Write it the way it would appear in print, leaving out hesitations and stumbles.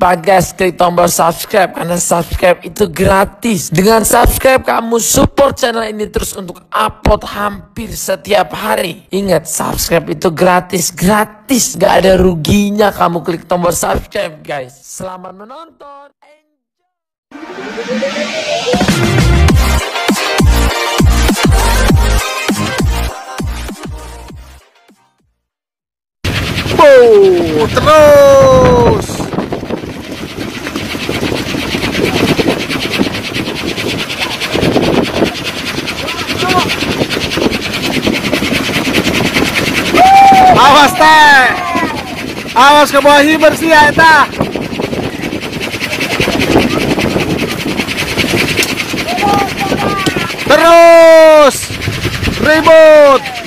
lupa guys klik tombol subscribe karena subscribe itu gratis. Dengan subscribe kamu support channel ini terus untuk upload hampir setiap hari. Ingat, subscribe itu gratis, gak ada ruginya kamu klik tombol subscribe guys. Selamat menonton. Terus awas teh, awas ke bawah bersih ya eta. Terus ribut.